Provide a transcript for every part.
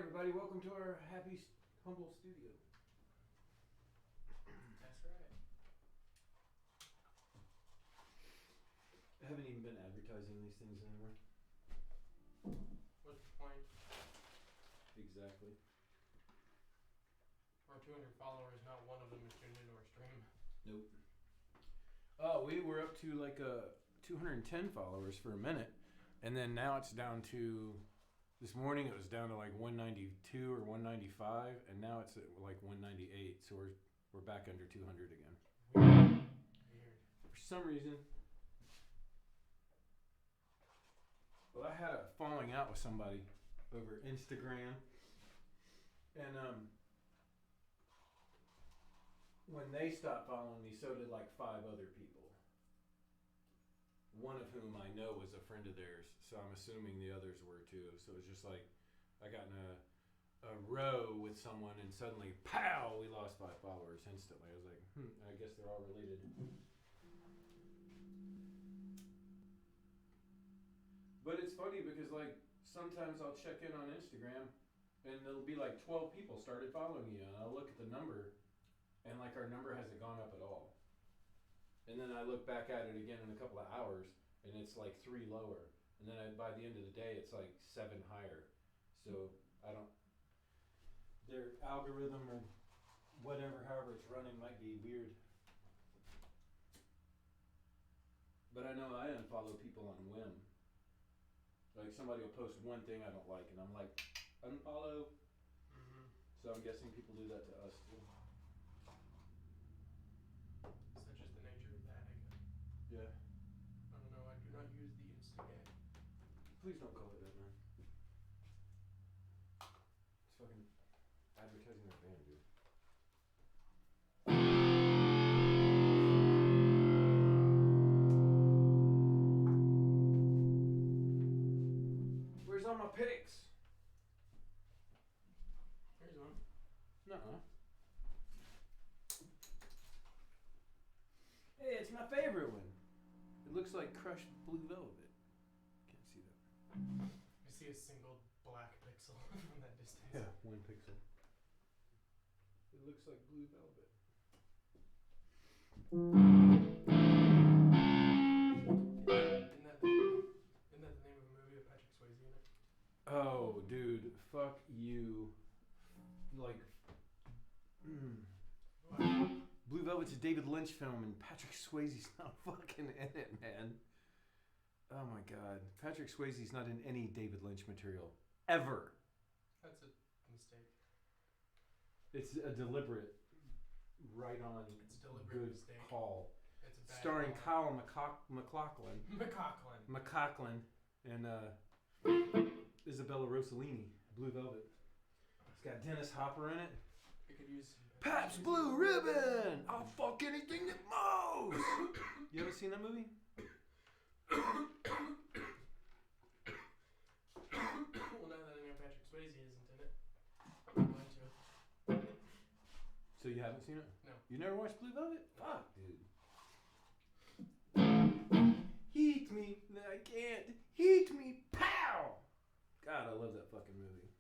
everybody, welcome to our happy, humble studio. That's right. I haven't even been advertising these things anymore. What's the point? Exactly. Our 200 followers, not one of them is tuned into our stream. Nope. Oh, we were up to like 210 followers for a minute, and then now it's down to. This morning it was down to like 192 or 195, and now it's at like 198. So we're back under 200 again. Weird. For some reason. Well, I had a falling out with somebody over Instagram, and when they stopped following me, so did like 5 other people. One of whom I know was a friend of theirs, so I'm assuming the others were too. So it was just like I got in a row with someone, and suddenly, pow! We lost 5 followers instantly. I was like, I guess they're all related. But it's funny because like sometimes I'll check in on Instagram, and there'll be like 12 people started following you, and I'll look at the number, and like our number hasn't gone up at all. And then I look back at it again in a couple of hours, and it's like 3 lower. And then by the end of the day, it's like 7 higher. So I don't. Their algorithm or whatever, however it's running, might be weird. But I know I unfollow people on whim. Like somebody will post one thing I don't like, and I'm like, unfollow. Mm-hmm. So I'm guessing people do that to us too. Such is the nature of that, I guess. Yeah. I don't know, I do not use the Instagram. Please don't call it that, man. It's fucking advertising our band, dude. Where's all my pics? Here's one. Nuh-uh. Hey, it's my favorite one. It looks like crushed blue velvet. Can't see that. I see a single black pixel from that distance. Yeah, 1 pixel. It looks like blue velvet. Isn't that the name of a movie with Patrick Swayze in it? Oh, dude, fuck you. Like, Blue Velvet's a David Lynch film, and Patrick Swayze's not fucking in it, man. Oh my god. Patrick Swayze's not in any David Lynch material. Ever. That's a mistake. It's a deliberate, right on, It's a deliberate good mistake. call. It's a bad Starring call. Kyle MacLachlan. McCaughlan. And Isabella Rossellini. Blue Velvet. It's got Dennis Hopper in it. We could use Pabst Blue Ribbon! I'll fuck anything that moves! You haven't seen that movie? Well, now that I know Patrick Swayze isn't in it, I'm going to. So you haven't seen it? No. You never watched Blue Velvet? Fuck, dude. Heat me, I can't. Heat me, pow! God, I love that fucking movie.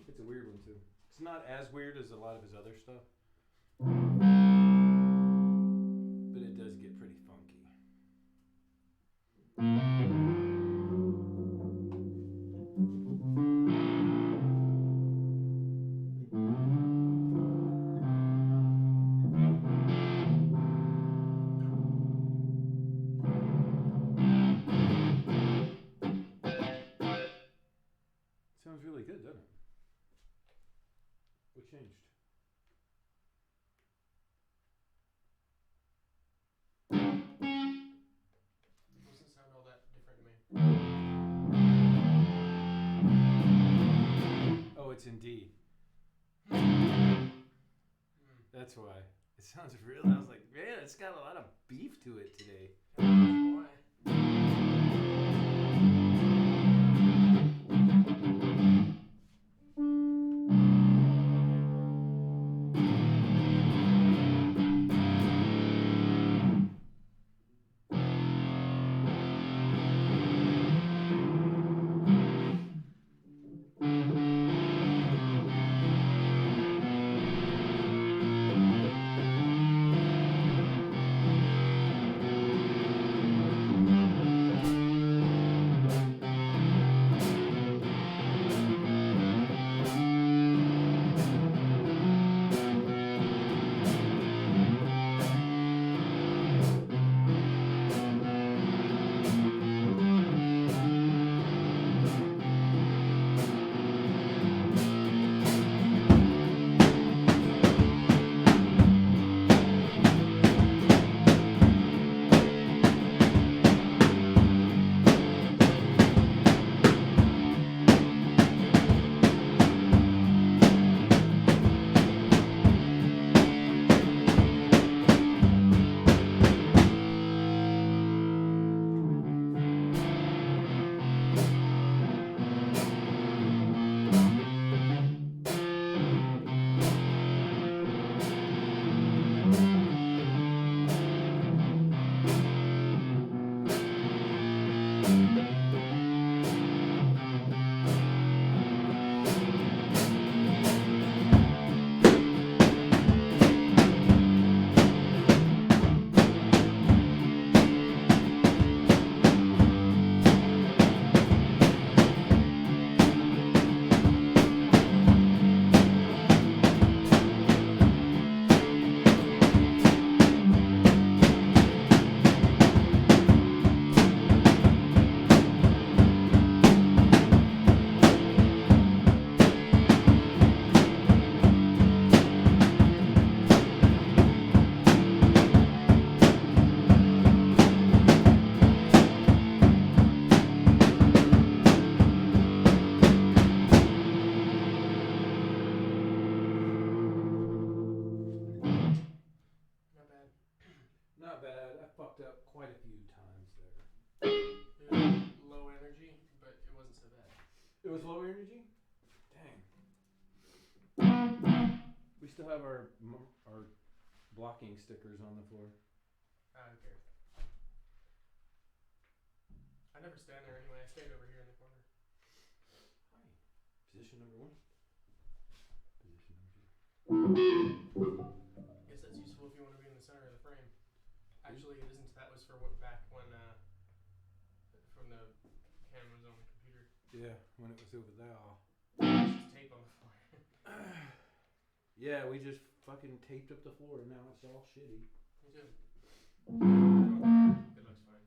It's a weird one too. It's not as weird as a lot of his other stuff, but it does get pretty funky. Sounds really good, doesn't it? What changed? It doesn't sound all that different to me. Oh, it's in D. That's why. It sounds real. I was like, man, it's got a lot of beef to it today. Why? was low energy? Dang. We still have our blocking stickers on the floor. Who cares? I never stand there anyway. I stand over here in the corner. Hi. Position number 1. Position number 2. I guess that's useful if you want to be in the center of the frame. Actually, it isn't. That was for what back when from the cam was on the computer. Yeah, when it was over there. Just tape on the floor. Yeah, we just fucking taped up the floor and now it's all shitty. Me too. I don't care. It looks fine.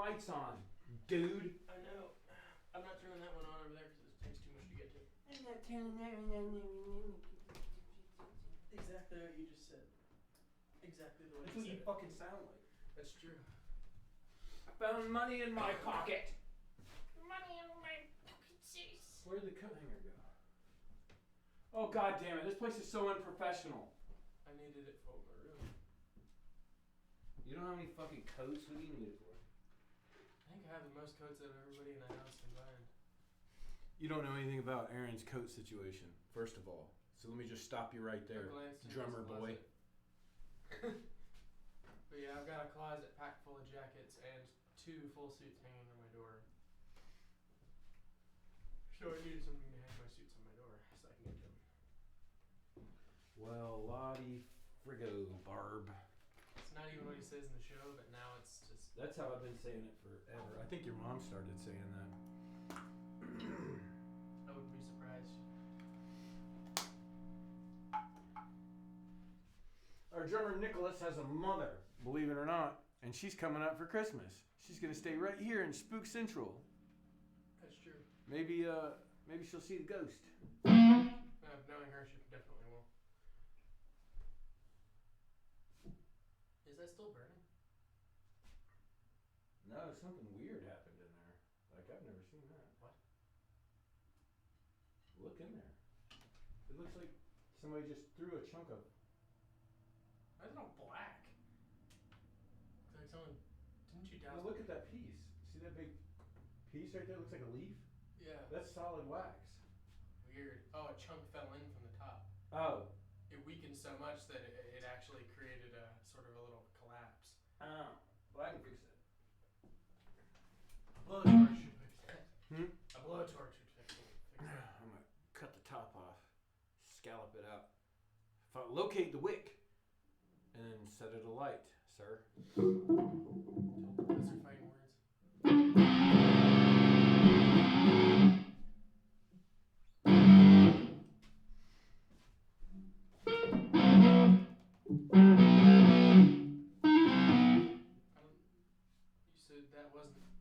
lights on, dude. I know. I'm not turning that one on over there because it takes too much to get to. I'm not turning that one on. Exactly what you just said. Exactly the way That's you what said you it. fucking sound like. That's true. I found money in my pocket. Money in my pocket. Where'd the coat hanger go? Oh god damn it! This place is so unprofessional. I needed it for my room. You don't have any fucking coats? What do you need it for? I think I have the most coats out of everybody in the house combined. You don't know anything about Aaron's coat situation, first of all. So let me just stop you right there, drummer boy. But yeah, I've got a closet packed full of jackets and 2 full suits hanging on my door. So I needed something to hang my suits on my door so I can get to them. Well, Lottie Frigo, Barb. It's not even what he says in the show, but now it's just... That's how I've been saying it forever. I think your mom started saying that. I wouldn't be surprised. Our drummer Nicholas has a mother, believe it or not, and she's coming up for Christmas. She's gonna stay right here in Spook Central. That's true. Maybe she'll see the ghost. Knowing her, she definitely will. Is that still burning? No, something weird happened in there. Like, I've never seen that. What? Look in there. It looks like somebody just threw a chunk of... Why is it all black? It's like someone... Didn't Now look at that piece. See that big piece right there? Looks like a leaf. Yeah. That's solid wax. Weird. Oh, a chunk fell in from the top. Oh. It weakened so much that it actually created a sort of a little collapse. Oh. Well, I can fix that. A blowtorch should fix that. A blowtorch should fix it. I'm gonna cut the top off, scallop it out, locate the wick, and then set it alight, sir. Those are fighting words.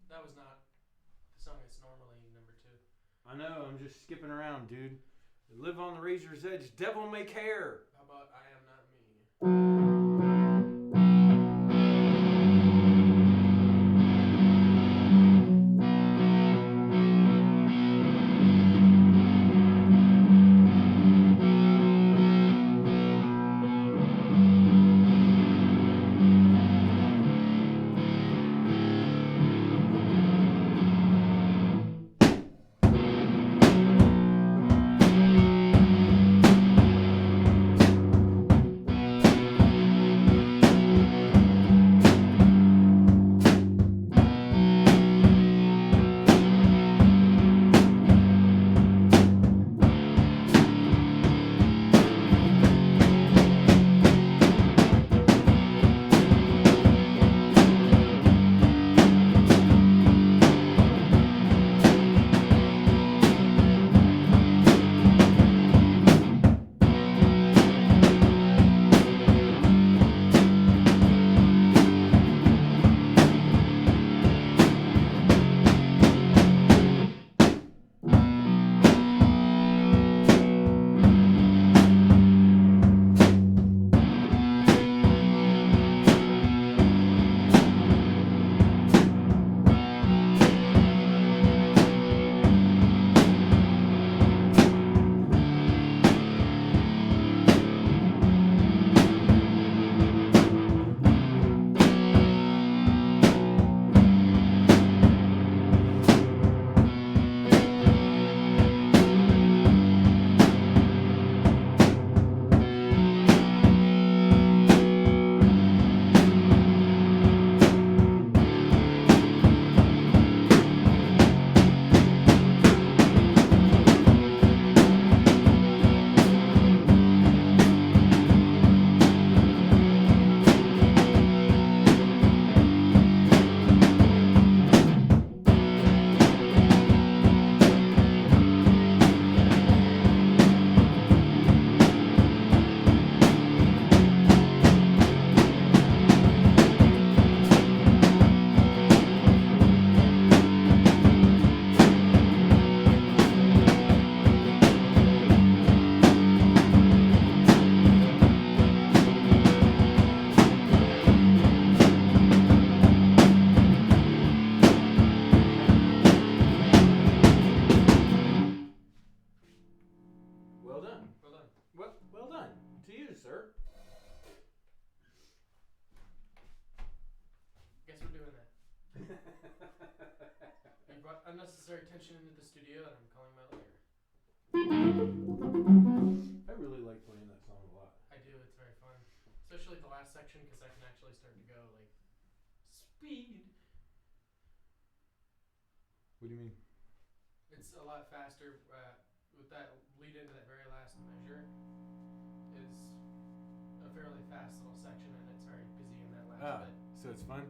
That was not the song that's normally number 2. I know, I'm just skipping around, dude. Live on the razor's edge, devil may care. How about I Am Not Me? unnecessary tension into the studio, and I'm calling my lawyer. I really like playing that song a lot. I do, it's very fun. Especially the last section, because I can actually start to go, like, speed. What do you mean? It's a lot faster, with that lead into that very last measure is a fairly fast little section, and it's very busy in that last bit. So it's fun?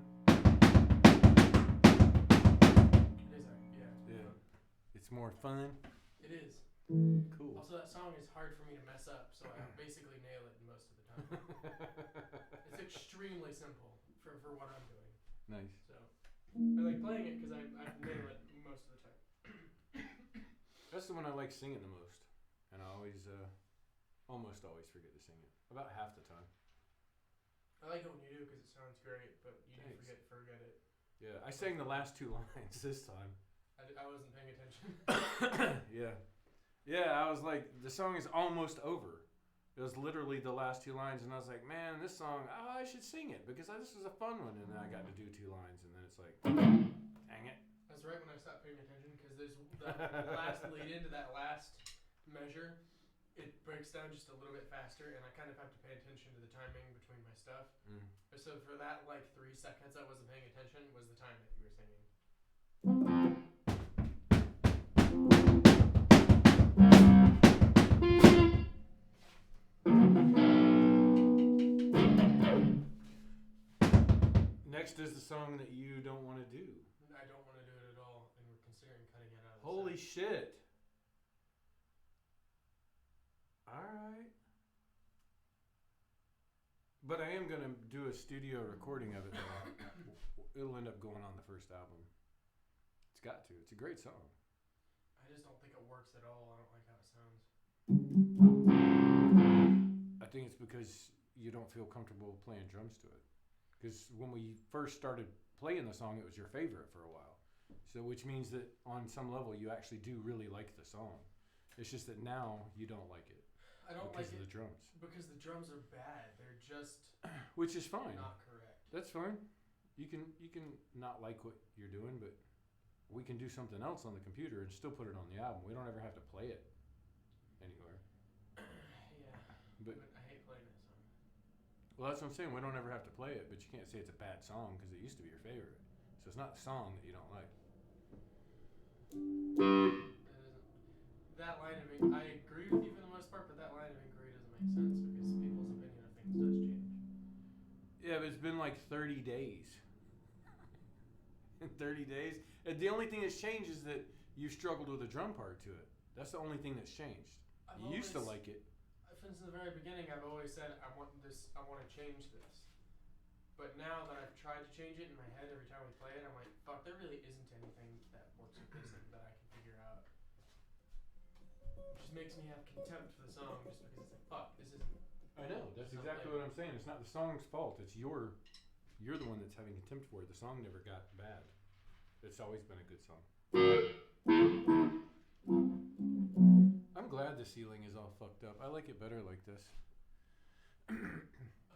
It is, yeah. Yeah. It's more fun? It is. Cool. Also, that song is hard for me to mess up, so I basically nail it most of the time. It's extremely simple for what I'm doing. Nice. So, I like playing it because I nail it most of the time. That's the one I like singing the most. And I always, almost always forget to sing it. About half the time. I like it when you do because it sounds great, but you do forget it. Yeah, I sang the last two lines this time. I wasn't paying attention. Yeah. Yeah, I was like, the song is almost over. It was literally the last 2 lines, and I was like, man, this song, I should sing it because this is a fun one. And then I got to do 2 lines, and then it's like, dang it. That's right when I stopped paying attention because there's the last lead into that last measure. It breaks down just a little bit faster, and I kind of have to pay attention to the timing between my stuff. So for that 3 seconds I wasn't paying attention was the time that you were singing. Next is the song that you don't want to do. I don't want to do it at all, and we're considering cutting it out of the Holy set. shit. Alright. But I am going to do a studio recording of it, though. It'll end up going on the first album. It's got to. It's a great song. I just don't think it works at all. I don't like how it sounds. I think it's because you don't feel comfortable playing drums to it. Because when we first started playing the song, it was your favorite for a while. So, which means that on some level, you actually do really like the song. It's just that now you don't like it. I don't because like of it the drums. because the drums are bad. They're just Which is fine. not correct. That's fine. You can not like what you're doing, but we can do something else on the computer and still put it on the album. We don't ever have to play it anywhere. Yeah. But I hate playing that song. well, that's what I'm saying. We don't ever have to play it, but you can't say it's a bad song because it used to be your favorite. So it's not the song that you don't like. That line of I agree with you for the most part, but that line of inquiry doesn't make sense because people's opinion of things does change. Yeah, but it's been like 30 days. In 30 days? And the only thing that's changed is that you struggled with the drum part to it. That's the only thing that's changed. You used to like it. Since the very beginning, I've always said I want to change this. But now that I've tried to change it in my head every time we play it, I'm like, fuck, there really isn't anything that works with this that I can figure out. It just makes me have contempt for the song just because it's like, fuck, this isn't. I know. That's exactly what I'm saying. It's not the song's fault. It's you're the one that's having contempt for it. The song never got bad. It's always been a good song. I'm glad the ceiling is all fucked up. I like it better like this. I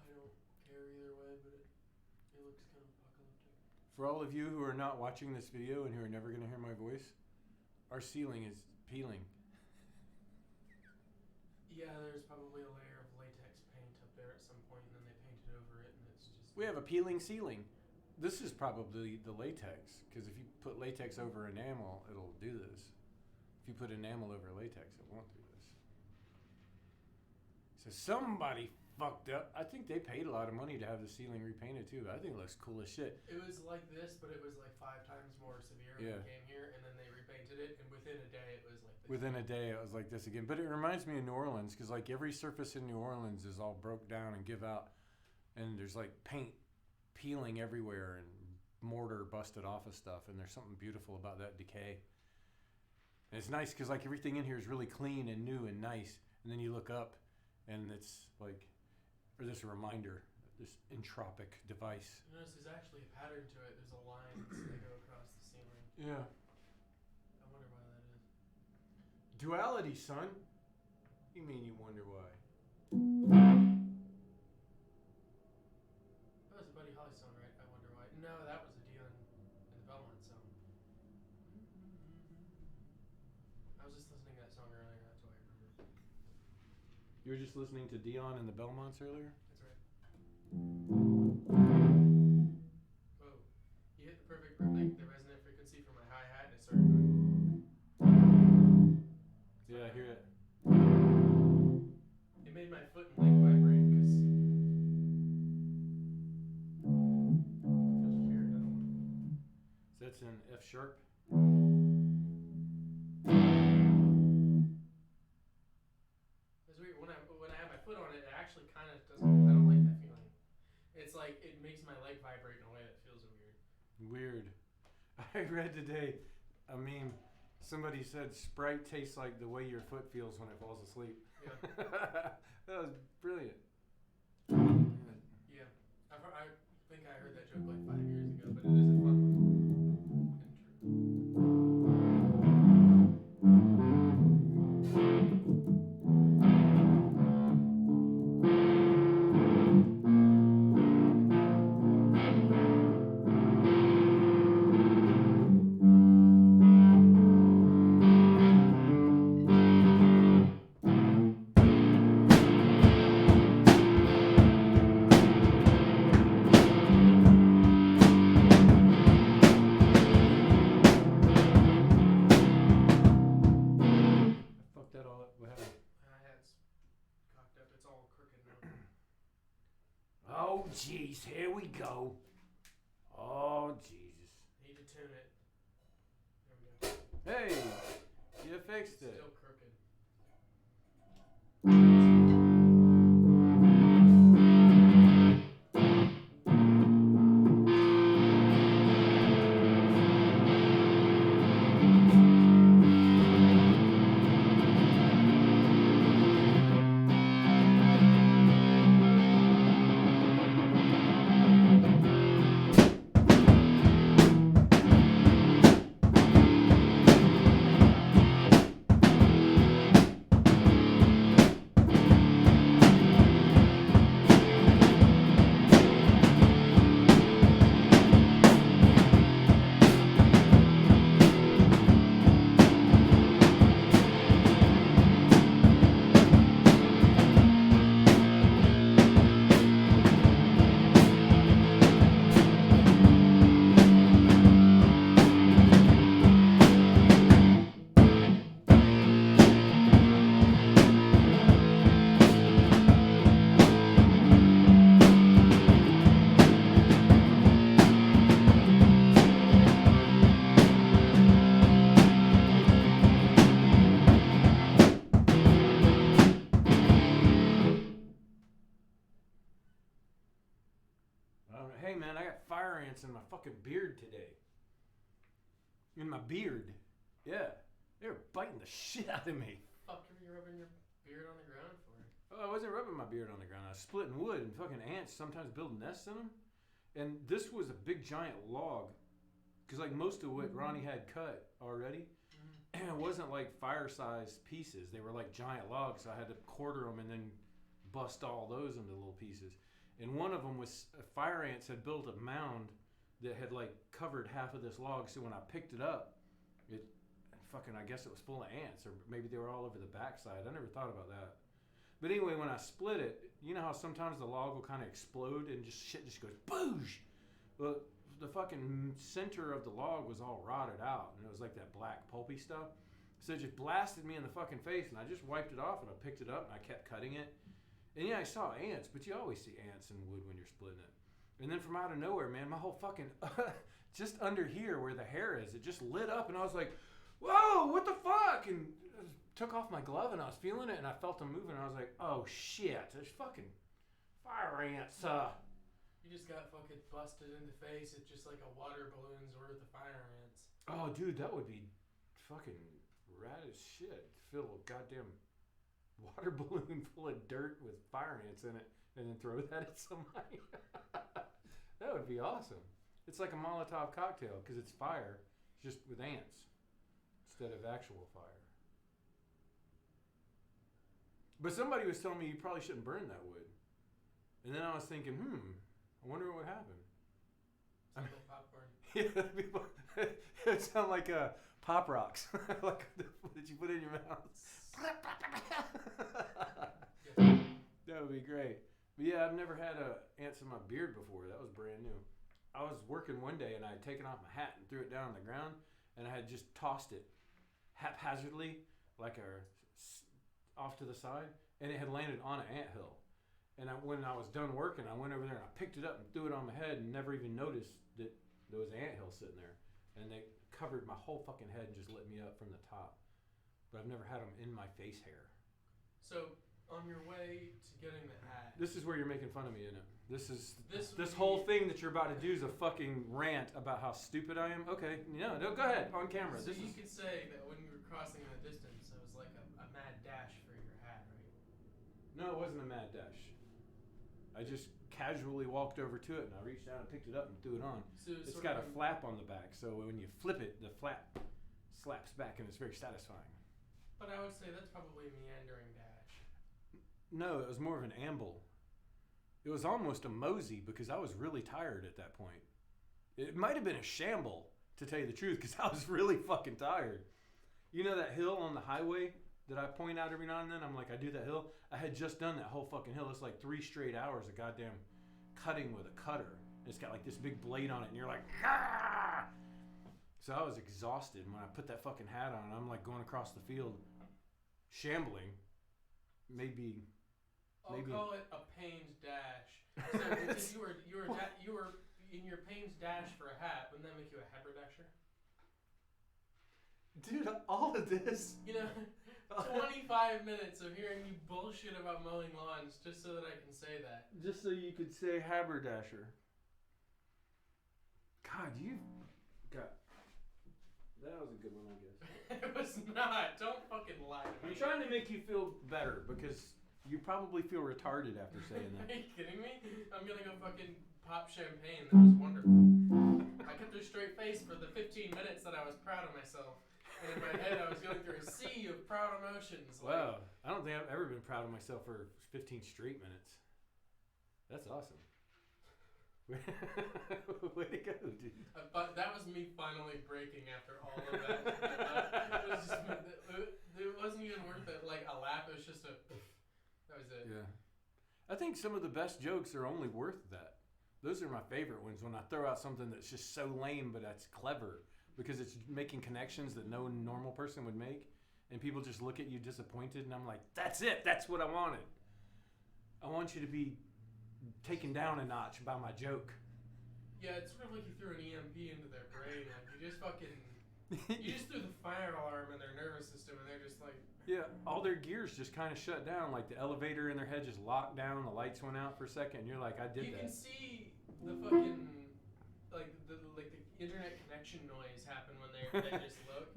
don't care either way, but it looks kind of apocalyptic. For all of you who are not watching this video and who are never going to hear my voice, our ceiling is peeling. Yeah, there's probably a layer of latex paint up there at some point, and then they painted over it, and it's just. We have a peeling ceiling. This is probably the latex, because if you put latex over enamel, it'll do this. If you put enamel over latex, it won't do this. So somebody fucked up. I think they paid a lot of money to have the ceiling repainted too. I think it looks cool as shit. It was like this, but it was like 5 times more severe when we came here, and then they repainted it, and within a day it was like this. Within a day it was like this again. But it reminds me of New Orleans, because like every surface in New Orleans is all broke down and give out, and there's like paint peeling everywhere and mortar busted off of stuff, and there's something beautiful about that decay. And it's nice because like everything in here is really clean and new and nice, and then you look up and it's like, or this reminder, this entropic device. You notice there's actually a pattern to it. There's a line that go across the ceiling. Yeah. I wonder why that is. Duality, son. You mean you wonder why? That was a Buddy Holly song, right? I wonder why. No, that was a Dion and the Belmont song. I was just listening to that song earlier. That's why I remember. You were just listening to Dion and the Belmonts earlier? That's right. Whoa. You hit the perfect the resonant frequency for my hi-hat, and it started going. Yeah, I hear it. It made my foot and leg vibrate because it feels weird. I don't want to. So that's an F sharp. It's weird. When I have my foot on it, it actually kind of doesn't. I don't like that feeling. It's like it makes my leg vibrate in a way that feels weird. Weird. I read today a meme. Somebody said Sprite tastes like the way your foot feels when it falls asleep. Yeah. That was brilliant. Yeah. I think I heard that joke like 5 years ago, but it is a fun one. And true. jeez, here we go. Oh, Jesus. Need to tune it. There we go. Hey, you fixed it. Still crooked. Hey man, I got fire ants in my fucking beard today. In my beard. Yeah. They were biting the shit out of me. Fuck are you rubbing your beard on the ground for? Oh, I wasn't rubbing my beard on the ground. I was splitting wood, and fucking ants sometimes build nests in them. And this was a big giant log. Because like most of what Ronnie had cut already, and it wasn't like fire-sized pieces. They were like giant logs, so I had to quarter them and then bust all those into little pieces. And one of them was fire ants had built a mound that had like covered half of this log. So when I picked it up, it fucking, I guess it was full of ants, or maybe they were all over the backside. I never thought about that. But anyway, when I split it, you know how sometimes the log will kind of explode and just shit just goes boosh. Well, the fucking center of the log was all rotted out, and it was like that black pulpy stuff. So it just blasted me in the fucking face, and I just wiped it off, and I picked it up, and I kept cutting it. And yeah, I saw ants, but you always see ants in wood when you're splitting it. And then from out of nowhere, man, my whole fucking, just under here where the hair is, it just lit up, and I was like, whoa, what the fuck? And I took off my glove, and I was feeling it, and I felt them moving, and I was like, oh shit, there's fucking fire ants. You just got fucking busted in the face. It's just like a water balloon's worth of fire ants. Oh, dude, that would be fucking rad as shit. Fill a goddamn water balloon full of dirt with fire ants in it and then throw that at somebody. That would be awesome. It's like a Molotov cocktail because it's fire just with ants instead of actual fire. But somebody was telling me you probably shouldn't burn that wood. And then I was thinking, I wonder what would happen. It's like popcorn. Yeah, it would sound like Pop Rocks. Like that you put in your mouth. That would be great. But yeah, I've never had ants in my beard before. That was brand new. I was working one day and I had taken off my hat and threw it down on the ground, and I had just tossed it haphazardly, like off to the side, and it had landed on an anthill. And when I was done working, I went over there and I picked it up and threw it on my head and never even noticed that there was an anthill sitting there. And they covered my whole fucking head and just lit me up from the top. But I've never had them in my face hair. So, on your way to getting the hat... This is where you're making fun of me, isn't it? This whole thing that you're about to do is a fucking rant about how stupid I am. Okay, no, go ahead, on camera. So you could say that when you were crossing the distance, it was like a mad dash for your hat, right? No, it wasn't a mad dash. I just casually walked over to it and I reached out and picked it up and threw it on. So it's got a flap on the back, so when you flip it, the flap slaps back and it's very satisfying. But I would say that's probably a meandering dash. No, it was more of an amble. It was almost a mosey because I was really tired at that point. It might have been a shamble, to tell you the truth, because I was really fucking tired. You know that hill on the highway that I point out every now and then? I'm like, I do that hill. I had just done that whole fucking hill. It's like 3 straight hours of goddamn cutting with a cutter. It's got like this big blade on it, and you're like, ah! So I was exhausted. And when I put that fucking hat on, I'm like going across the field, shambling. Maybe I'll call it a pained dash. So you were in your Payne's dash for a hat. Wouldn't that make you a haberdasher? Dude, all of this. You know, 25 minutes of hearing you bullshit about mowing lawns just so that I can say that. Just so you could say haberdasher. God, you got. That was a good one, I guess. It was not. Don't fucking lie to me. I'm trying to make you feel better because you probably feel retarded after saying that. Are you kidding me? I'm gonna go fucking pop champagne. That was wonderful. I kept a straight face for the 15 minutes that I was proud of myself. And in my head, I was going through a sea of proud emotions. Wow. I don't think I've ever been proud of myself for 15 straight minutes. That's awesome. Way to go, dude. But that was me finally breaking after all of that. It wasn't even worth it, like a laugh. It was just a. That was it. Yeah. I think some of the best jokes are only worth that. Those are my favorite ones when I throw out something that's just so lame, but that's clever because it's making connections that no normal person would make, and people just look at you disappointed, and I'm like, that's it. That's what I wanted. I want you to be taken down a notch by my joke. Yeah, it's sort of like you threw an EMP into their brain. Like you just fucking, you just threw the fire alarm in their nervous system, and they're just like. Yeah, all their gears just kind of shut down. Like the elevator in their head just locked down. The lights went out for a second. And you're like, I did that. You can see the fucking like the internet connection noise happen when they just look.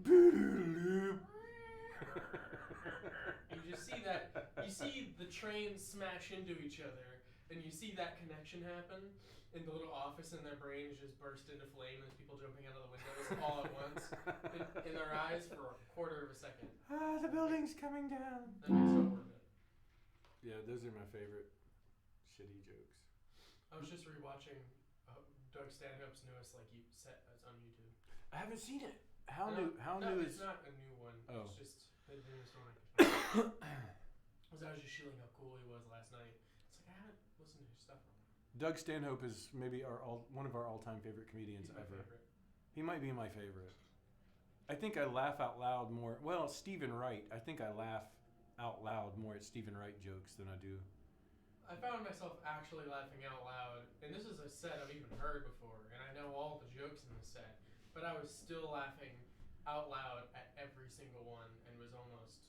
You just see that. You see the trains smash into each other, and you see that connection happen. And the little office in their brains just burst into flame as people jumping out of the windows all at once in their eyes for a quarter of a second. Ah, the building's coming down. That makes it worth it. Yeah, those are my favorite shitty jokes. I was just rewatching Doug Stanhope's newest set that's on YouTube. I haven't seen it. How No, new is? It's not a new one. Oh. It's just the newest one I could find. Because I was just shilling how cool he was last night. It's like I haven't listened to his stuff for a while. Doug Stanhope is maybe one of our all-time favorite comedians He's my ever. favorite. He might be my favorite. I think I laugh out loud more. Well, Stephen Wright. I think I laugh out loud more at Stephen Wright jokes than I do. I found myself actually laughing out loud, and this is a set I've even heard before, and I know all the jokes in the set, but I was still laughing out loud at every single one, and was almost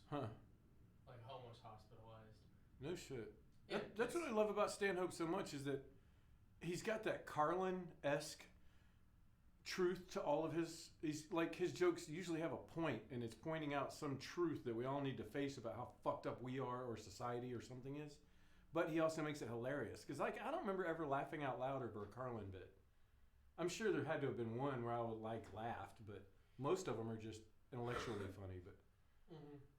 hospitalized. No shit. Yeah, That's what I love about Stanhope so much is that he's got that Carlin-esque truth to all of his. He's like his jokes usually have a point, and it's pointing out some truth that we all need to face about how fucked up we are, or society, or something is. But he also makes it hilarious because, like, I don't remember ever laughing out loud over a Carlin bit. I'm sure there had to have been one where I would laughed, but most of them are just intellectually funny.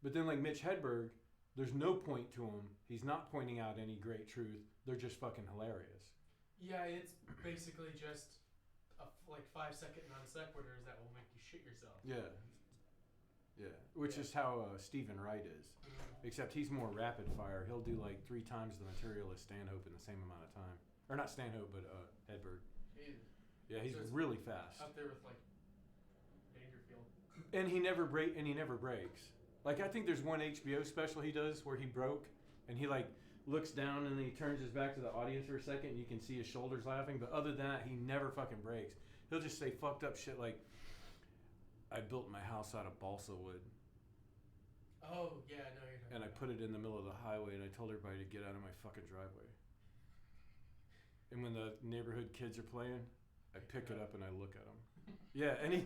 But then like Mitch Hedberg, there's no point to him. He's not pointing out any great truth. They're just fucking hilarious. Yeah, it's basically just 5-second non sequiturs that will make you shit yourself. Yeah. Which is how Stephen Wright is. Except he's more rapid fire. He'll do like 3 times the material as Stanhope in the same amount of time. Or not Stanhope, but Hedberg. Yeah, he's really fast. Up there with like Dangerfield. And he never breaks. Like I think there's one HBO special he does where he broke, and he like looks down and then he turns his back to the audience for a second, and you can see his shoulders laughing. But other than that, he never fucking breaks. He'll just say fucked up shit like, "I built my house out of balsa wood." Oh yeah, I know you're talking. And I put it in the middle of the highway, and I told everybody to get out of my fucking driveway. And when the neighborhood kids are playing, I pick it up and I look at them. Yeah, and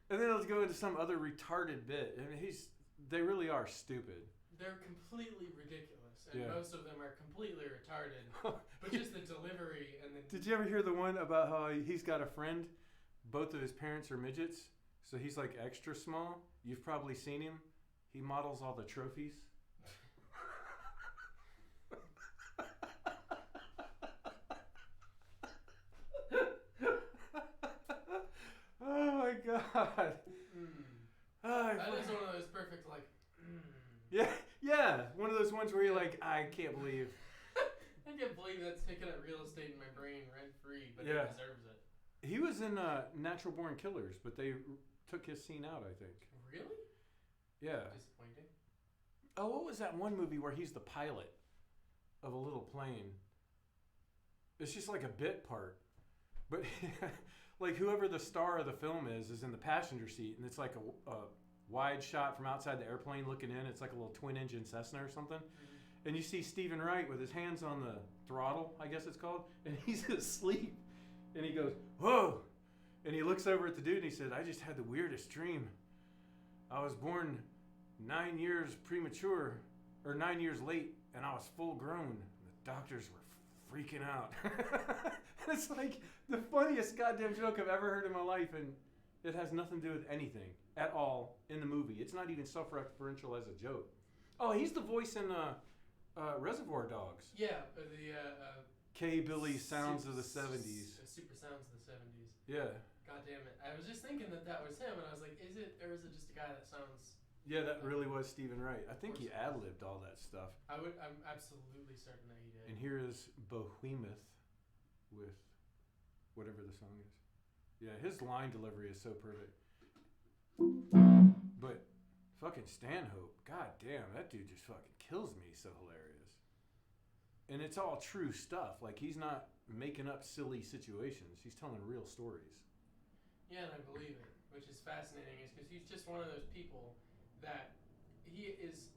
then let's go into some other retarded bit. I mean, they really are stupid. They're completely ridiculous, and most of them are completely retarded. But just the delivery and the. Did you ever hear the one about how he's got a friend? Both of his parents are midgets, so he's like extra small. You've probably seen him. He models all the trophies. Oh my god. That is one of those perfect Yeah, one of those ones where you're like, I can't believe. I can't believe that's taking up real estate in my brain rent free, but he deserves it. He was in Natural Born Killers, but they took his scene out, I think. Really? Yeah. Disappointing. Oh, what was that one movie where he's the pilot of a little plane? It's just like a bit part. But like whoever the star of the film is in the passenger seat, and it's like a wide shot from outside the airplane looking in. It's like a little twin-engine Cessna or something. Mm-hmm. And you see Stephen Wright with his hands on the throttle, I guess it's called, and he's asleep. And he goes, whoa! And he looks over at the dude and he said, I just had the weirdest dream. I was born 9 years premature, or 9 years late, and I was full grown. The doctors were freaking out. And it's like the funniest goddamn joke I've ever heard in my life, and it has nothing to do with anything at all in the movie. It's not even self-referential as a joke. Oh, he's the voice in Reservoir Dogs. Yeah, K-Billy Sounds of the 70s. Super Sounds of the 70s. Yeah. God damn it. I was just thinking that was him, and I was like, is it, or is it just a guy that sounds... Yeah, that really was Stephen Wright. I think he ad-libbed all that stuff. I'm absolutely certain that he did. And here is Behemoth with whatever the song is. Yeah, his line delivery is so perfect. But fucking Stanhope, god damn, that dude just fucking kills me. He's so hilarious. And it's all true stuff. Like, he's not making up silly situations. He's telling real stories. Yeah, and I believe it, which is fascinating, is because he's just one of those people that his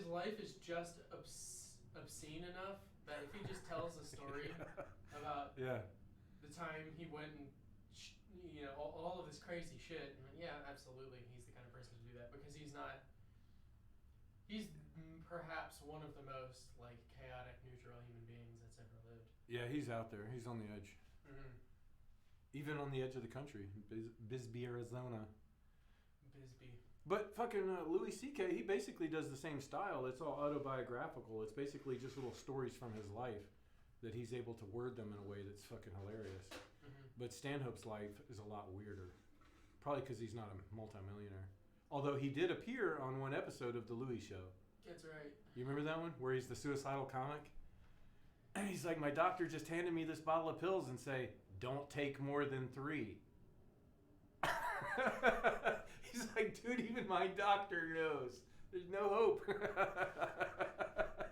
life is just obscene enough that if he just tells a story about the time he went and all of this crazy shit, and yeah, absolutely, he's the kind of person to do that, because he's perhaps one of the most like chaotic, neutral human beings that's ever lived. Yeah, he's out there. He's on the edge. Mm-hmm. Even on the edge of the country, Bisbee, Arizona. Bisbee. But fucking Louis C.K., he basically does the same style. It's all autobiographical. It's basically just little stories from his life that he's able to word them in a way that's fucking hilarious. Mm-hmm. But Stanhope's life is a lot weirder. Probably because he's not a multimillionaire. Although he did appear on one episode of The Louis Show. That's right. You remember that one? Where he's the suicidal comic? And he's like, my doctor just handed me this bottle of pills and say, don't take more than 3. He's like, dude, even my doctor knows. There's no hope.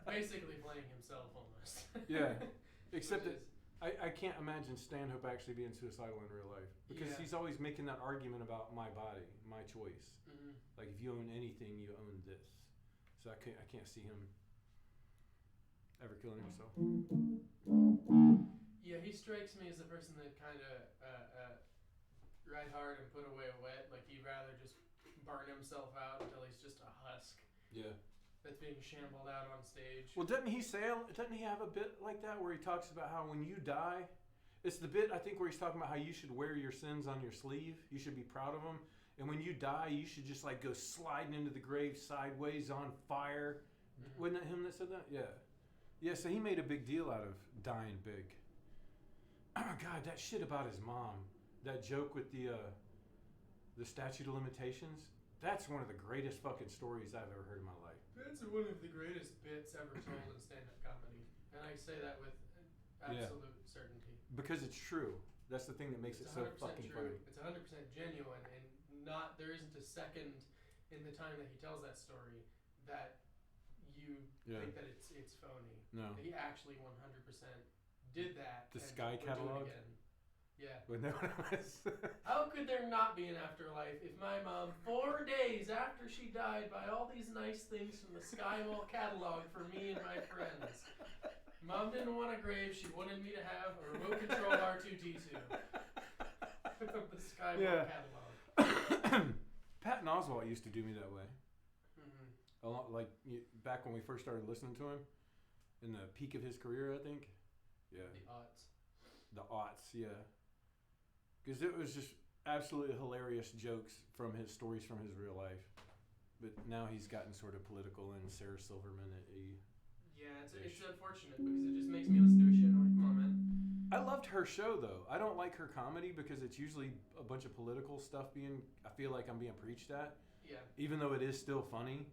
Basically playing himself almost. Yeah. Except that I can't imagine Stanhope actually being suicidal in real life. Because he's always making that argument about my body, my choice. Mm-hmm. Like, if you own anything, you own this. So I can't see him ever killing himself. Yeah, he strikes me as the person that kind of ride hard and put away wet. Like, he'd rather just burn himself out until he's just a husk. Yeah. That's being shambled out on stage. Well, doesn't he have a bit like that where he talks about how when you die, it's the bit I think where he's talking about how you should wear your sins on your sleeve. You should be proud of them. And when you die, you should just like go sliding into the grave sideways on fire. Mm-hmm. Wasn't that him that said that? Yeah. Yeah, so he made a big deal out of dying big. Oh, God, that shit about his mom. That joke with the statute of limitations. That's one of the greatest fucking stories I've ever heard in my life. That's one of the greatest bits ever told in stand-up comedy. And I say that with absolute certainty. Because it's true. That's the thing that makes it so fucking true. funny. It's 100% genuine, and there isn't a second in the time that he tells that story that you think that it's phony. No. That he actually 100% did that. The Sky catalog? Yeah. When that was How could there not be an afterlife if my mom, 4 days after she died, buy all these nice things from the Skywall catalog for me and my friends? Mom didn't want a grave. She wanted me to have a remote control R2-D2 from the Skywall catalog. Patton Oswalt used to do me that way. Mm-hmm. A lot, like back when we first started listening to him, in the peak of his career, I think. Yeah. The aughts, yeah. Because it was just absolutely hilarious jokes from his stories from his real life. But now he's gotten sort of political and Sarah Silverman-y. Yeah, it's unfortunate because it just makes me listen to his shit and I'm like, come on, man. I loved her show, though. I don't like her comedy because it's usually a bunch of political stuff I feel like I'm being preached at. Yeah. Even though it is still funny.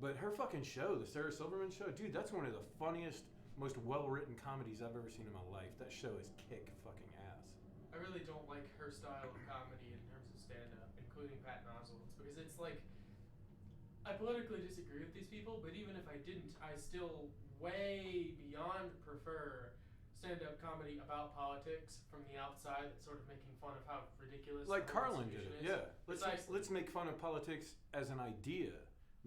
But her fucking show, the Sarah Silverman show, dude, that's one of the funniest, most well-written comedies I've ever seen in my life. That show is kick fucking ass. I really don't like her style of comedy in terms of stand-up, including Patton Oswalt's, because it's like, I politically disagree with these people, but even if I didn't, I still way beyond prefer stand-up comedy about politics from the outside that's sort of making fun of how ridiculous Like the whole Carlin did institution it, is. yeah. Precisely. Let's make fun of politics as an idea,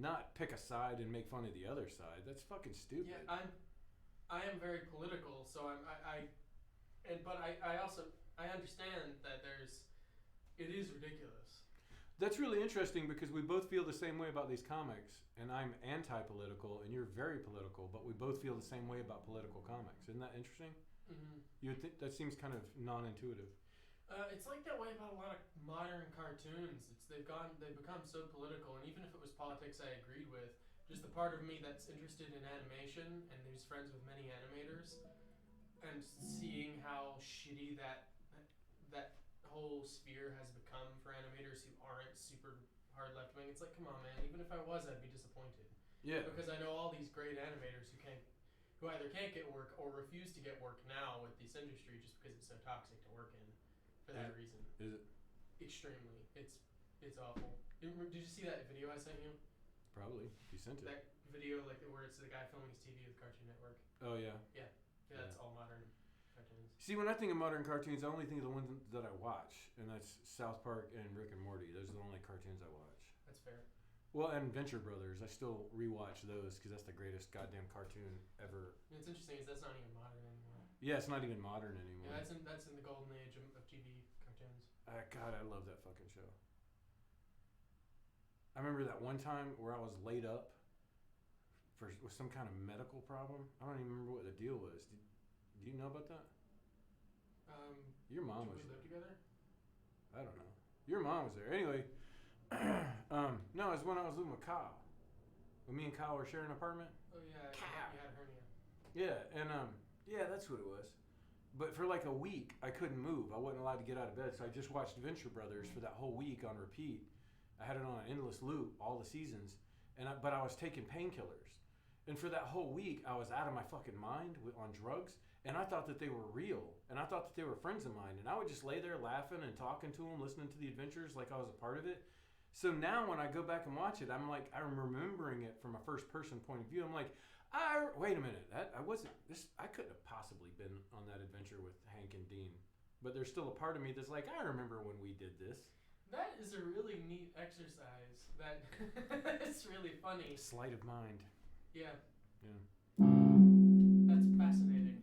not pick a side and make fun of the other side. That's fucking stupid. Yeah, I am very political, so but I also understand that it is ridiculous. That's really interesting because we both feel the same way about these comics, and I'm anti-political, and you're very political, but we both feel the same way about political comics. Isn't that interesting? Mm-hmm. You would think that seems kind of non-intuitive. It's like that way about a lot of modern cartoons. They've become so political, and even if it was politics I agreed with, just the part of me that's interested in animation and who's friends with many animators, and seeing how shitty that whole sphere has become for animators who aren't super hard left wing. It's like, come on, man. Even if I was, I'd be disappointed. Yeah. Because I know all these great animators who either can't get work or refuse to get work now with this industry just because it's so toxic to work in. For that reason. Is it? Extremely. It's awful. Did you see that video I sent you? Probably. You sent it. That video where it's the guy filming his TV with Cartoon Network. Oh yeah. Yeah, that's all modern cartoons. See, when I think of modern cartoons, I only think of the ones that I watch, and that's South Park and Rick and Morty. Those are the only cartoons I watch. That's fair. Well, and Venture Brothers. I still rewatch those because that's the greatest goddamn cartoon ever. What's interesting is that's not even modern anymore. Yeah, it's not even modern anymore. Yeah, that's in the golden age of TV cartoons. God, I love that fucking show. I remember that one time where I was laid up with some kind of medical problem. I don't even remember what the deal was. Do you know about that? Your mom was Did we live together? I don't know. Your mom was there. Anyway, no, it was when I was living with Kyle. When me and Kyle were sharing an apartment. Oh yeah, Cow. you had a hernia. Yeah, and yeah, that's what it was. But for like a week, I couldn't move. I wasn't allowed to get out of bed, so I just watched Venture Brothers for that whole week on repeat. I had it on an endless loop, all the seasons, but I was taking painkillers. And for that whole week, I was out of my fucking mind on drugs, and I thought that they were real, and I thought that they were friends of mine, and I would just lay there laughing and talking to them, listening to the adventures like I was a part of it. So now when I go back and watch it, I'm remembering it from a first-person point of view. I'm like, wait a minute, I couldn't have possibly been on that adventure with Hank and Dean. But there's still a part of me that's like, I remember when we did this. That is a really neat exercise. That it's really funny. Sleight of mind. Yeah. Yeah. That's fascinating.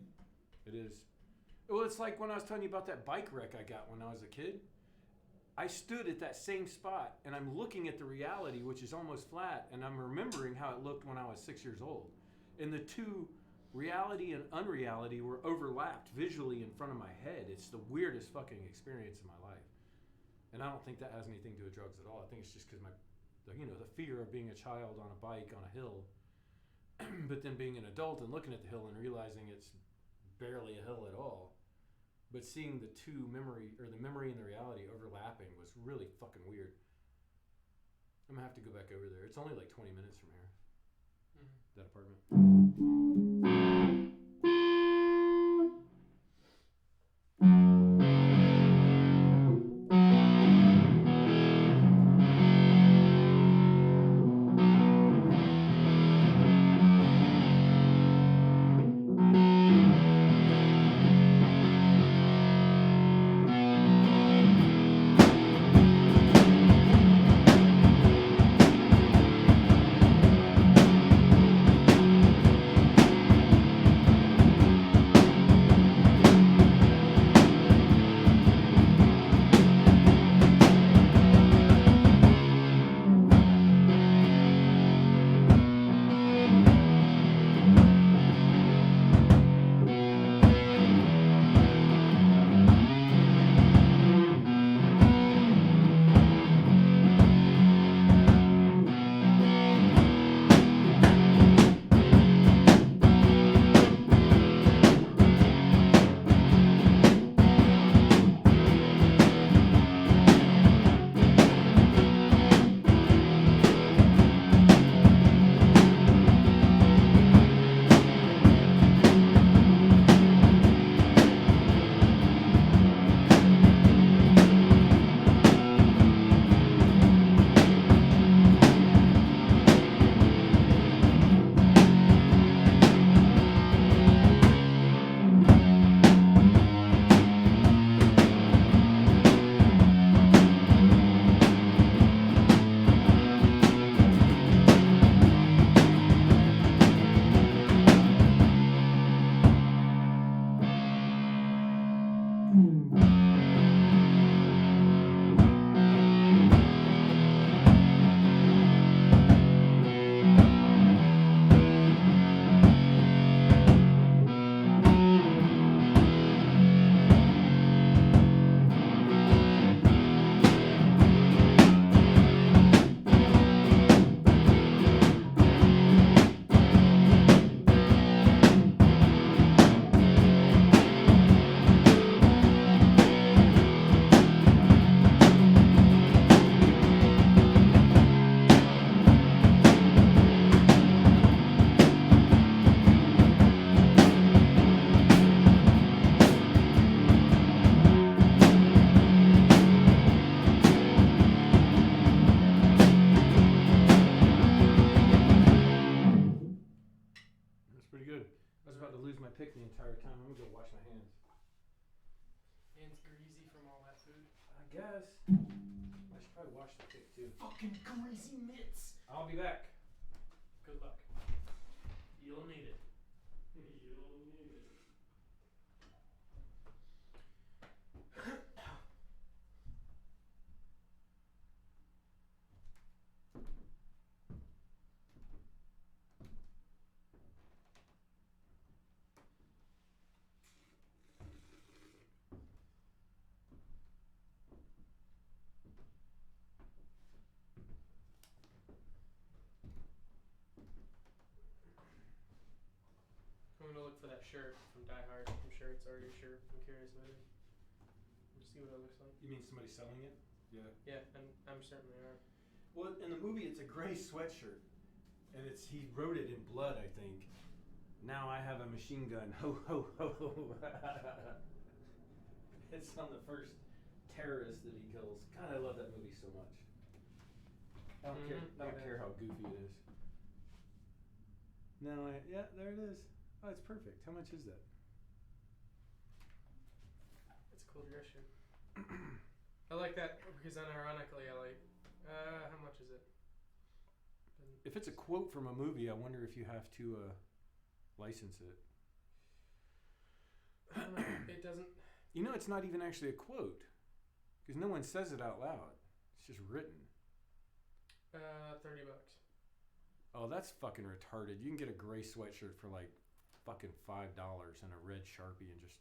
It is. Well, it's like when I was telling you about that bike wreck I got when I was a kid. I stood at that same spot, and I'm looking at the reality, which is almost flat, and I'm remembering how it looked when I was 6 years old. And the two, reality and unreality, were overlapped visually in front of my head. It's the weirdest fucking experience in my life. And I don't think that has anything to do with drugs at all. I think it's just because the fear of being a child on a bike on a hill, but then being an adult and looking at the hill and realizing it's barely a hill at all. But seeing the memory and the reality overlapping was really fucking weird. I'm gonna have to go back over there. It's only like 20 minutes from here. Mm-hmm. That apartment. pick the entire time. I'm gonna go wash my hands. Hands greasy from all that food. I guess. I should probably wash the pick too. Fucking greasy mitts. I'll be back. Good luck. You'll need it. You'll need it. I'm gonna look for that shirt from Die Hard. I'm sure it's already a shirt. I'm curious about it. We'll see what it looks like. You mean somebody selling it? Yeah. Yeah, and I'm certain they are. Well, in the movie, it's a gray sweatshirt, and he wrote it in blood, I think. Now I have a machine gun. Ho ho ho ho. It's on the first terrorist that he kills. God, I love that movie so much. I don't care how goofy it is. No, yeah, there it is. Oh, it's perfect. How much is that? It's a cool dress shirt. I like that because unironically I like. How much is it? If it's a quote from a movie, I wonder if you have to license it. It doesn't. You know, it's not even actually a quote because no one says it out loud. It's just written. $30. Oh, that's fucking retarded. You can get a gray sweatshirt for like fucking $5 and a red Sharpie and just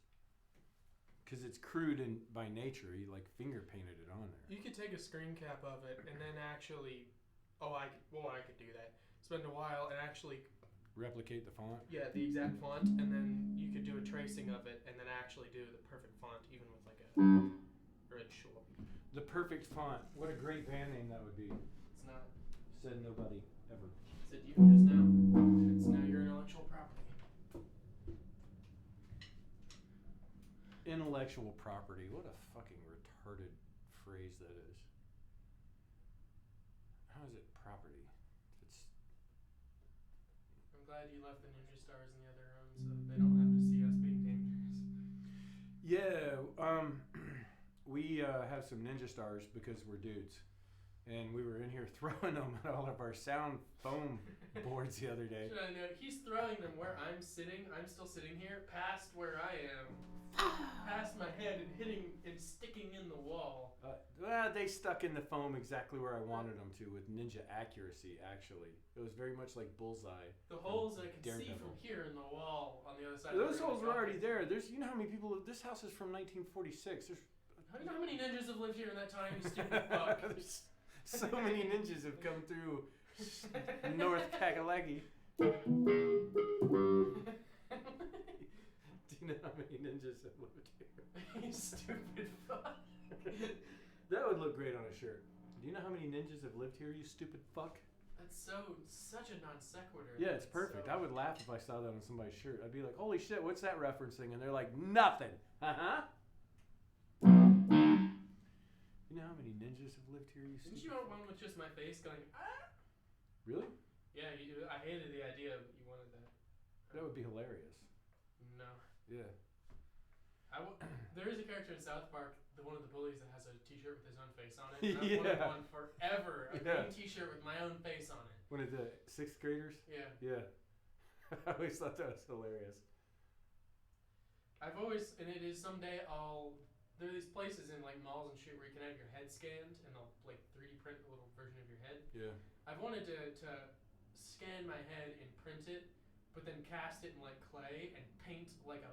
because it's crude and by nature, he like finger painted it on there. You could take a screen cap of it and then actually, I could do that. Spend a while and actually Replicate the font. Yeah, the exact font, and then you could do a tracing of it, and then actually do the perfect font, even with like a red Sharpie. The perfect font. What a great band name that would be. It's not. Said nobody ever. Said you just now. It's now your intellectual property. Intellectual property. What a fucking retarded phrase that is. How is it property? It's. I'm glad you left the ninja stars in the other room so that they don't have to see us being dangerous. Yeah, we have some ninja stars because we're dudes. And we were in here throwing them at all of our sound foam boards the other day. Should I know? He's throwing them where I'm sitting. I'm still sitting here, past where I am. Past my head and hitting and sticking in the wall. They stuck in the foam exactly where I wanted them to with ninja accuracy, actually. It was very much like Bullseye. The holes I can see Daredevil. from here in the wall on the other side. Those holes were already there. You know how many people, this house is from 1946. How do you know how many ninjas have lived here in that time, you stupid fuck? There's so many ninjas have come through North Kakalaki. Do you know how many ninjas have lived here? You stupid fuck. That would look great on a shirt. Do you know how many ninjas have lived here, you stupid fuck? That's such a non sequitur. Yeah, it's perfect. I would laugh if I saw that on somebody's shirt. I'd be like, holy shit, what's that referencing? And they're like, nothing. Uh-huh. You know how many ninjas have lived here, you Didn't stupid you want one with just my face going, ah? Really? Yeah, I hated the idea, but you wanted that. That would be hilarious. No. Yeah. There is a character in South Park, one of the bullies that has a t-shirt with his own face on it. And I've wanted one forever. A green t-shirt with my own face on it. One of the 6th graders? Yeah. Yeah. I always thought that was hilarious. I've always, and it is someday there are these places in like malls and shit where you can have your head scanned and they'll like 3D print a little version of your head. Yeah. I've wanted to scan my head and print it, but then cast it in like clay and paint like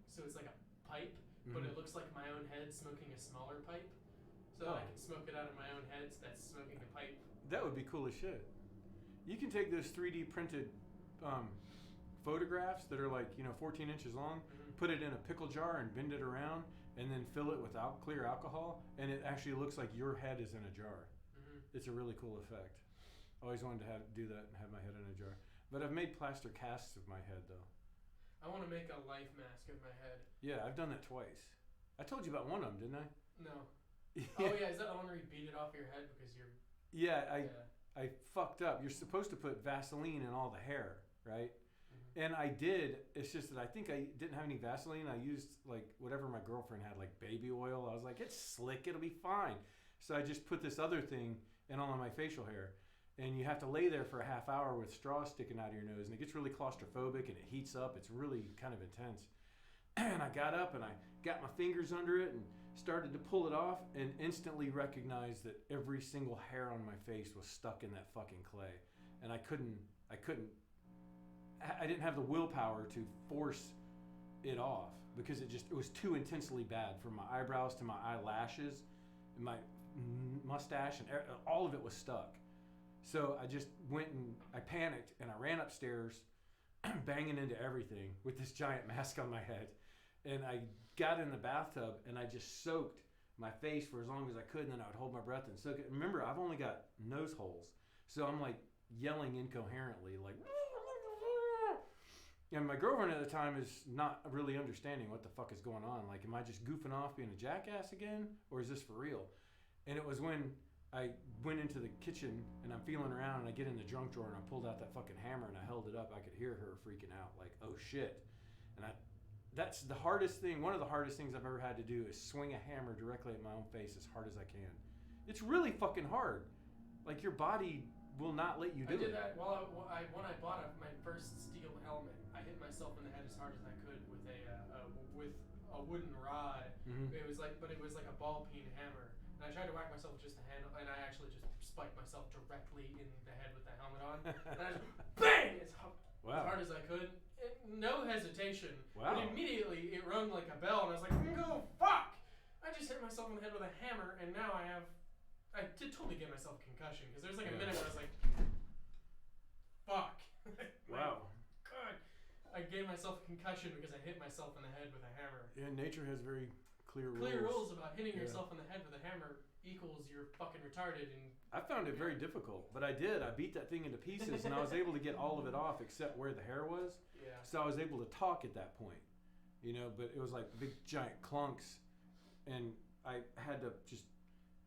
so it's like a pipe, but it looks like my own head smoking a smaller pipe, so that I can smoke it out of my own head. So that's smoking a pipe. That would be cool as shit. You can take those 3D printed photographs that are like 14 inches long, put it in a pickle jar and bend it around, and then fill it with clear alcohol, and it actually looks like your head is in a jar. It's a really cool effect. I always wanted to do that and have my head in a jar. But I've made plaster casts of my head, though. I want to make a life mask of my head. Yeah, I've done that twice. I told you about one of them, didn't I? No. Oh, yeah, is that the one where you beat it off your head because you're... Yeah, I fucked up. You're supposed to put Vaseline in all the hair, right? And I did. It's just that I think I didn't have any Vaseline. I used like whatever my girlfriend had, like baby oil. I was like, it's slick. It'll be fine. So I just put this other thing in all of my facial hair. And you have to lay there for a half hour with straws sticking out of your nose. And it gets really claustrophobic and it heats up. It's really kind of intense. And I got up and I got my fingers under it and started to pull it off and instantly recognized that every single hair on my face was stuck in that fucking clay. And I didn't have the willpower to force it off because it was too intensely bad, from my eyebrows to my eyelashes, and my mustache, and all of it was stuck. So I just went and I panicked and I ran upstairs banging into everything with this giant mask on my head. And I got in the bathtub and I just soaked my face for as long as I could, and then I would hold my breath and soak it. Remember, I've only got nose holes, so I'm like yelling incoherently, like, and my girlfriend at the time is not really understanding what the fuck is going on. Like, am I just goofing off being a jackass again, or is this for real? And it was when I went into the kitchen and I'm feeling around and I get in the junk drawer and I pulled out that fucking hammer and I held it up. I could hear her freaking out, like, oh shit. And that's the hardest thing. One of the hardest things I've ever had to do is swing a hammer directly at my own face as hard as I can. It's really fucking hard. Like, your body will not let you do it. I did that when I bought my first steel helmet. I hit myself in the head as hard as I could with a wooden rod. Mm-hmm. It was like a ball peen hammer. And I tried to whack myself with just the handle, and I actually just spiked myself directly in the head with the helmet on. And I just bang as hard as I could. No hesitation. Wow. But immediately it rung like a bell, and I was like, "Oh fuck!" I just hit myself in the head with a hammer, and now I did totally get myself a concussion, because there's like a minute where I was like, "Fuck." Wow. God. I gave myself a concussion because I hit myself in the head with a hammer. Yeah, nature has very clear rules about hitting yourself in the head with a hammer equals you're fucking retarded. And I found it very difficult, but I did. I beat that thing into pieces, and I was able to get all of it off except where the hair was. Yeah. So I was able to talk at that point, but it was like big giant clunks, and I had to just,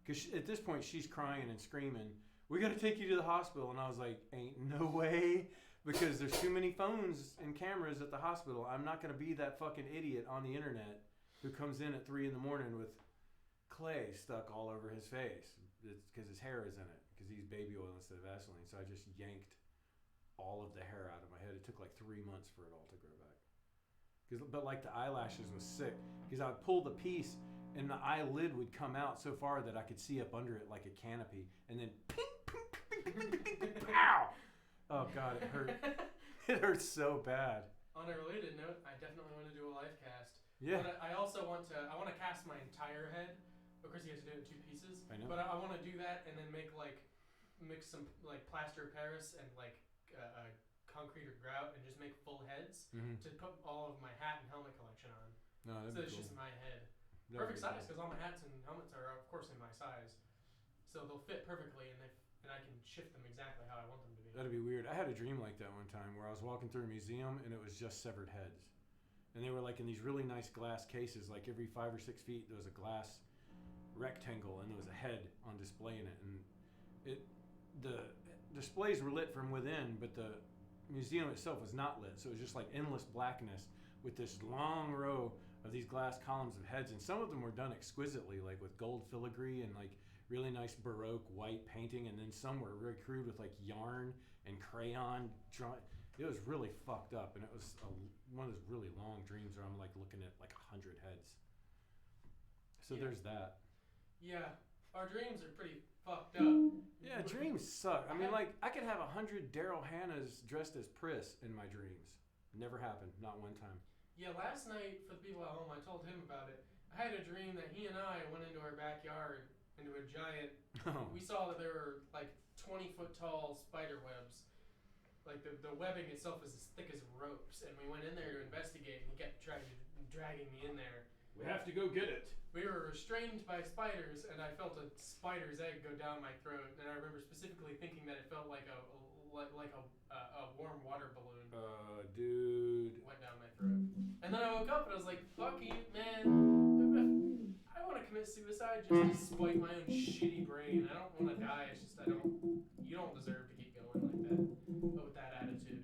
because at this point she's crying and screaming, "We got to take you to the hospital," and I was like, "Ain't no way." Because there's too many phones and cameras at the hospital. I'm not going to be that fucking idiot on the internet who comes in at 3 a.m. with clay stuck all over his face. It's because his hair is in it, because he's baby oil instead of Vaseline. So I just yanked all of the hair out of my head. It took like 3 months for it all to grow back. But like the eyelashes was sick, because I would pull the piece and the eyelid would come out so far that I could see up under it like a canopy, and then ping, ping, ping, ping, ping, ping, ping, pow! Oh God, it hurt. It hurts so bad. On a related note, I definitely want to do a live cast. Yeah. But I also want to cast my entire head. Of course, you have to do it in 2 pieces. I know. But I want to do that and then mix some like plaster of Paris and like concrete or grout and just make full heads to put all of my hat and helmet collection on. No, that'd so be it's cool. just my head. That'd Perfect be size, cool. because all my hats and helmets are of course in my size. So they'll fit perfectly, and I can shift them exactly how I want them to be. That'd be weird. I had a dream like that one time where I was walking through a museum and it was just severed heads. And they were like in these really nice glass cases, like every 5 or 6 feet there was a glass rectangle and there was a head on display in it. And the displays were lit from within, but the museum itself was not lit. So it was just like endless blackness with this long row of these glass columns of heads. And some of them were done exquisitely, like with gold filigree and like really nice Baroque white painting, and then some were very crude with like yarn and crayon drawing. It was really fucked up, and it was one of those really long dreams where I'm like looking at like 100 heads. So there's that. Yeah, our dreams are pretty fucked up. Yeah, dreams suck. I mean, like, I could have 100 Daryl Hannahs dressed as Pris in my dreams. Never happened, not one time. Yeah, last night, for the people at home, I told him about it. I had a dream that he and I went into our backyard, into a giant, we saw that there were like 20-foot tall spider webs. Like the webbing itself is as thick as ropes, and we went in there to investigate, and he kept dragging me in there. We have to go get it. We were restrained by spiders, and I felt a spider's egg go down my throat, and I remember specifically thinking that it felt like a warm water balloon. Dude. Went down my throat. And then I woke up and I was like, fuck you, man. I want to commit suicide just to spite my own shitty brain. I don't want to die. It's just you don't deserve to keep going like that. But with that attitude.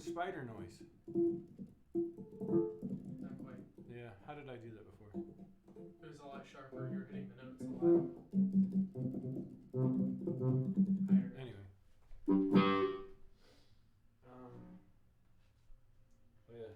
spider noise. Not quite. Yeah, how did I do that before? It was a lot sharper. You were hitting the notes a lot higher. Anyway. Oh yeah.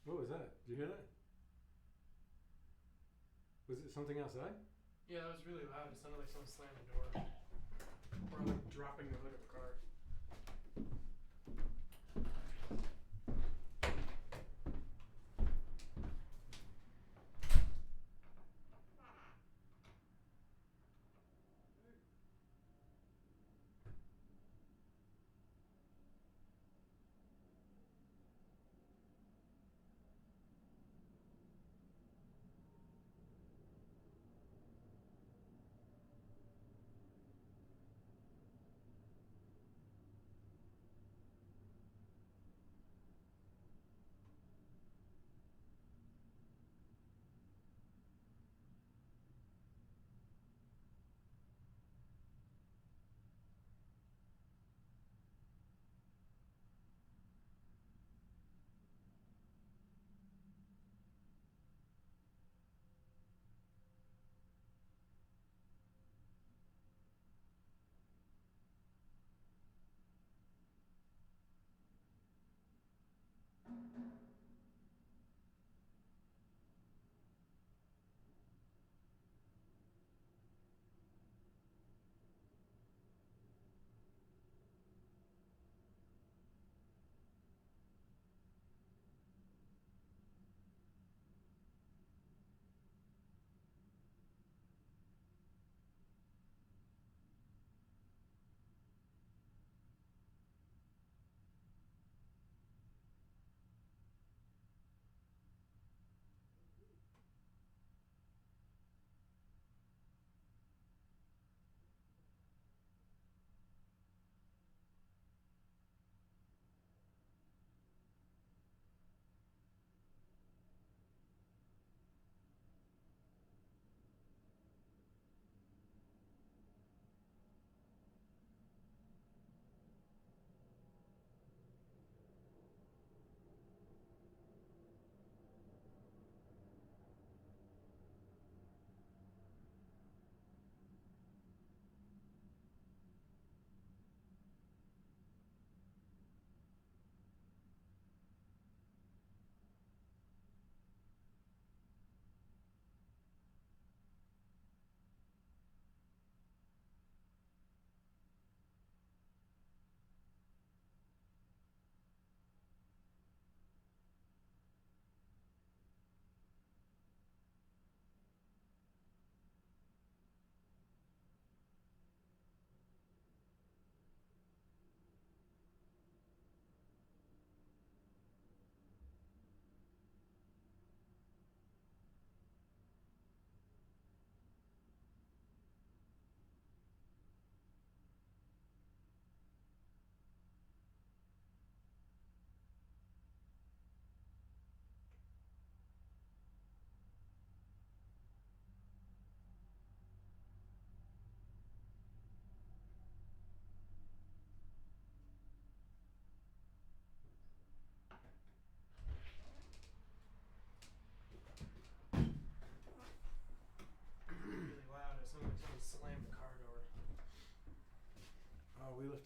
What was that? Did you hear that? Was it something outside? Yeah, that was really loud. It sounded like someone slammed the door. Or like dropping the hood of a car.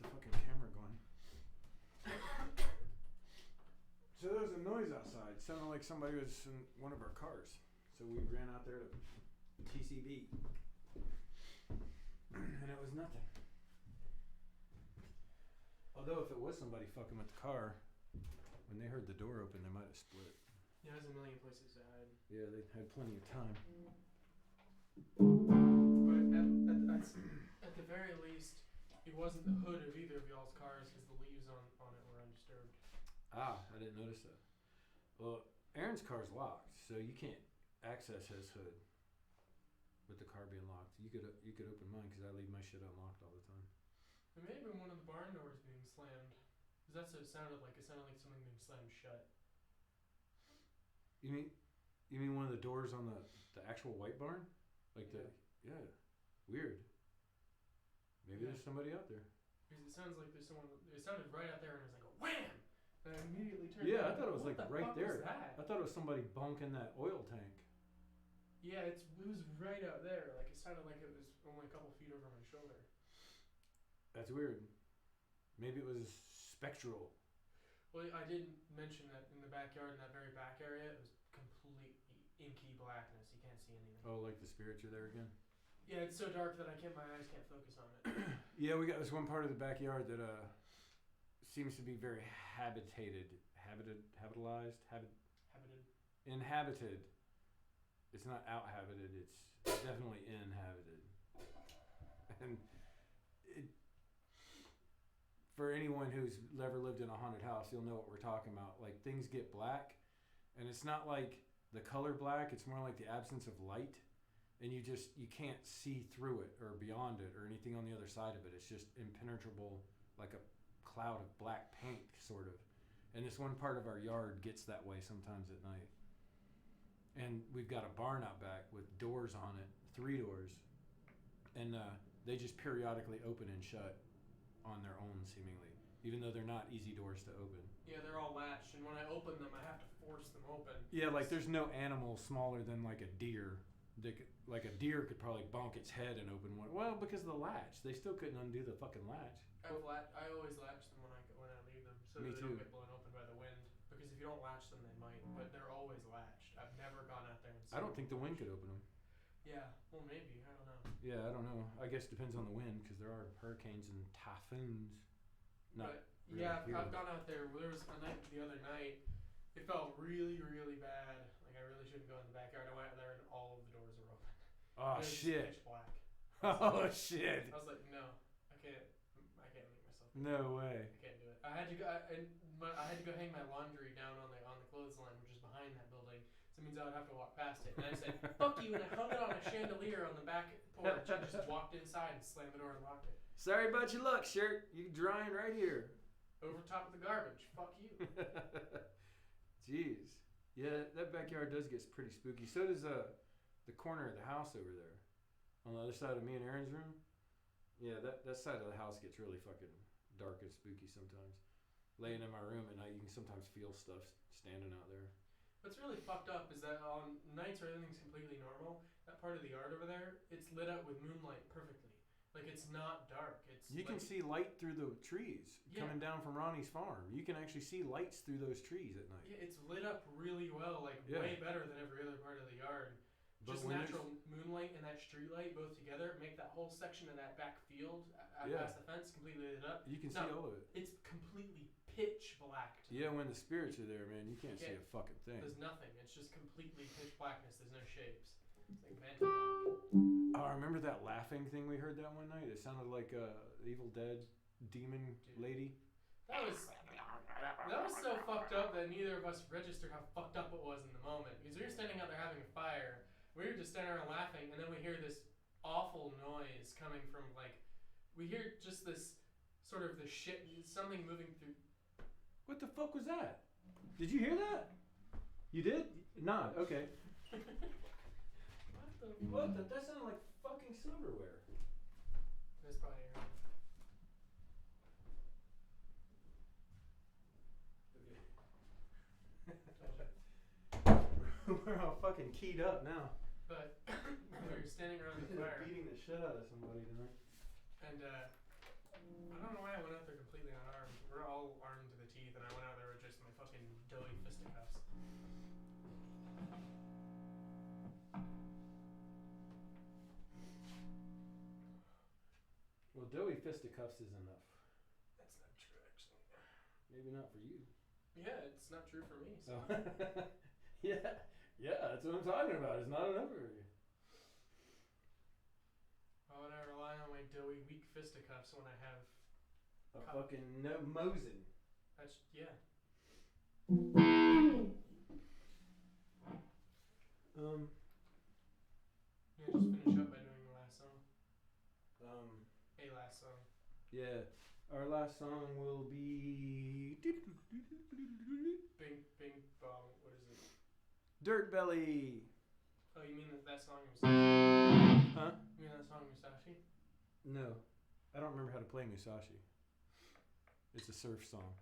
the fucking camera going. So there was a noise outside. It sounded like somebody was in one of our cars. So we ran out there to TCB. And it was nothing. Although if it was somebody fucking with the car, when they heard the door open, they might have split. Yeah, there's a million places to hide. Yeah, they had plenty of time. But at the very least, it wasn't the hood of either of y'all's cars because the leaves on it were undisturbed. Ah, I didn't notice that. Well, Aaron's car's locked, so you can't access his hood with the car being locked. You could open mine because I leave my shit unlocked all the time. It may have been one of the barn doors being slammed. Because that's what it sounded like. It sounded like something being slammed shut. You mean one of the doors on the actual white barn? Like yeah. Weird. Maybe there's somebody out there. Because it sounds like there's someone. It sounded right out there, and it was like a wham! And I immediately turned. Yeah, around. I thought it was What like the right fuck there. Was that? I thought it was somebody bunking that oil tank. Yeah, it was right out there. Like it sounded like it was only a couple feet over my shoulder. That's weird. Maybe it was spectral. Well, I did mention that in the backyard, in that very back area, it was complete inky blackness. You can't see anything. Oh, like the spirits are there again? Yeah, it's so dark that my eyes can't focus on it. Yeah, we got this one part of the backyard that seems to be very inhabited. It's not outhabited, it's definitely inhabited. And for anyone who's ever lived in a haunted house, you'll know what we're talking about. Like, things get black, and it's not like the color black, it's more like the absence of light. And you can't see through it or beyond it or anything on the other side of it. It's just impenetrable, like a cloud of black paint, sort of. And this one part of our yard gets that way sometimes at night. And we've got a barn out back with doors on it, 3 doors. And they just periodically open and shut on their own, seemingly, even though they're not easy doors to open. Yeah, they're all latched, and when I open them, I have to force them open. Yeah, like there's no animal smaller than like a deer. Like a deer could probably bonk its head and open one. Well, because of the latch, they still couldn't undo the fucking latch. I always latch them when I leave them, so Me that they too. don't get blown open by the wind. Because if you don't latch them, they might. But they're always latched. I've never gone out there and seen I don't think the wind could open them. Yeah, well maybe, I don't know. Yeah, I don't know. I guess it depends on the wind because there are hurricanes and typhoons. But yeah, I've gone out there. There was a night the other night. It felt really, really bad. Like I really shouldn't go in the backyard. I went out there and all of the doors were open. Oh it was shit! Pitch black. Oh shit! I was like, no, I can't make myself. No way. I can't do it. I had to go. I had to go hang my laundry down on the clothesline, which is behind that building. So it means I would have to walk past it. And I said, "Fuck you!" And I hung it on a chandelier on the back porch. I just walked inside and slammed the door and locked it. Sorry about your luck, shirt. You're drying right here. Over top of the garbage. Fuck you. Jeez. Yeah, that backyard does get pretty spooky. So does the corner of the house over there. On the other side of me and Aaron's room. Yeah, that side of the house gets really fucking dark and spooky sometimes. Laying in my room at night, you can sometimes feel stuff standing out there. What's really fucked up is that on nights where everything's completely normal, that part of the yard over there, it's lit up with moonlight perfectly. Like, it's not dark. You can see light through the trees coming down from Ronnie's farm. You can actually see lights through those trees at night. Yeah, it's lit up really well, like way better than every other part of the yard. But just natural moonlight and that street light both together make that whole section of that back field past the fence completely lit up. You can see all of it. It's completely pitch black. When the spirits are there, man, you can't see a fucking thing. There's nothing. It's just completely pitch blackness. There's no shapes. It's like phantom. Oh, I remember that laughing thing we heard that one night? It sounded like a Evil Dead demon lady. That was so fucked up that neither of us registered how fucked up it was in the moment. Because we were standing out there having a fire. We were just standing around laughing, and then we hear this awful noise coming from, like, we hear just this sort of the shit, something moving through. What the fuck was that? Did you hear that? You did? Nod, okay. What the? That sounded like fucking silverware. That's probably Aaron. We're all fucking keyed up now. But we were standing around the fire. Beating the shit out of somebody tonight. And I don't know why I went all armed to the teeth, and I went out there with just my fucking doughy fisticuffs. Well, doughy fisticuffs is enough. That's not true, actually. Maybe not for you. Yeah, it's not true for me. So. Yeah, that's what I'm talking about. It's not enough for you. Why would I rely on my doughy, weak fisticuffs when I have a fucking Mosin? That's yeah. Yeah, just finish up by doing the last song. A last song. Yeah. Our last song will be Bing bong, what is it? Dirt Belly. Oh, you mean that song Musashi? Huh? You mean that song Musashi? No. I don't remember how to play Musashi. It's a surf song.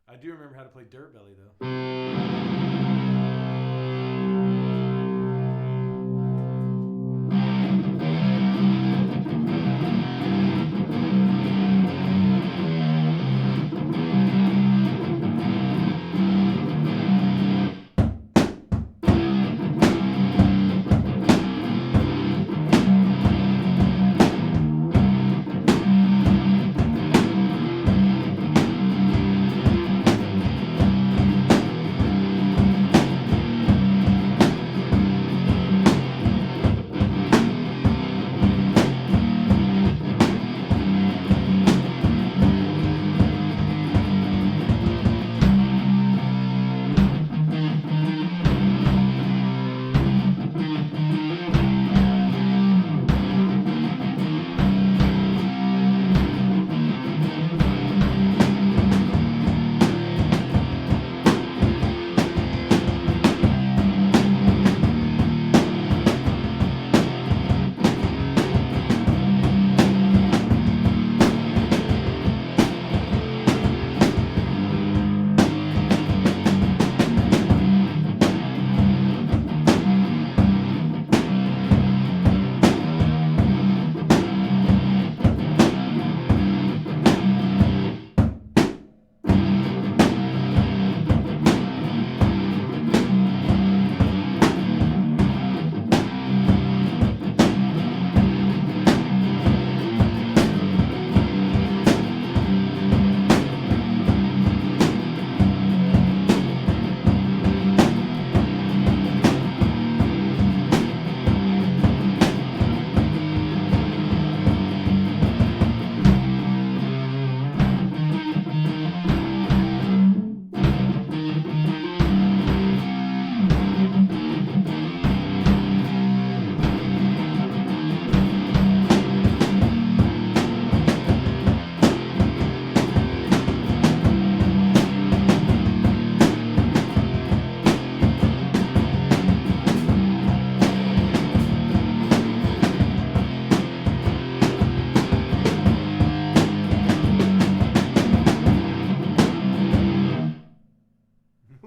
I do remember how to play Dirt Belly though.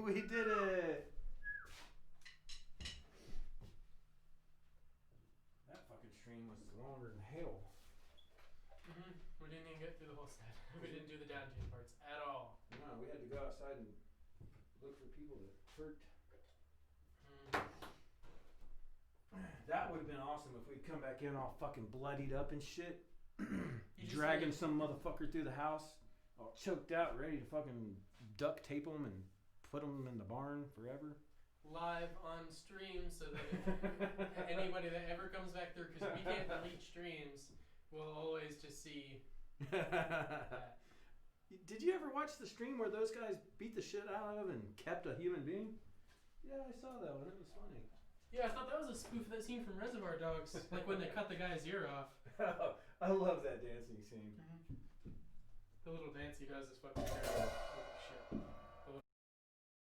We did it! That fucking stream was longer than hell. We didn't even get through the whole set. We didn't do the downtown parts at all. No, we had to go outside and look for people that hurt. That would have been awesome if we'd come back in all fucking bloodied up and shit. Dragging some motherfucker through the house, all choked out, ready to fucking duct tape them and put them in the barn forever. Live on stream, so that if anybody that ever comes back through, because we can't delete streams, will always just see that. Did you ever watch the stream where those guys beat the shit out of and kept a human being? Yeah, I saw that one. It was funny. Yeah, I thought that was a spoof of that scene from Reservoir Dogs, like when they cut the guy's ear off. I love that dancing scene. The little dance he does is fucking terrible.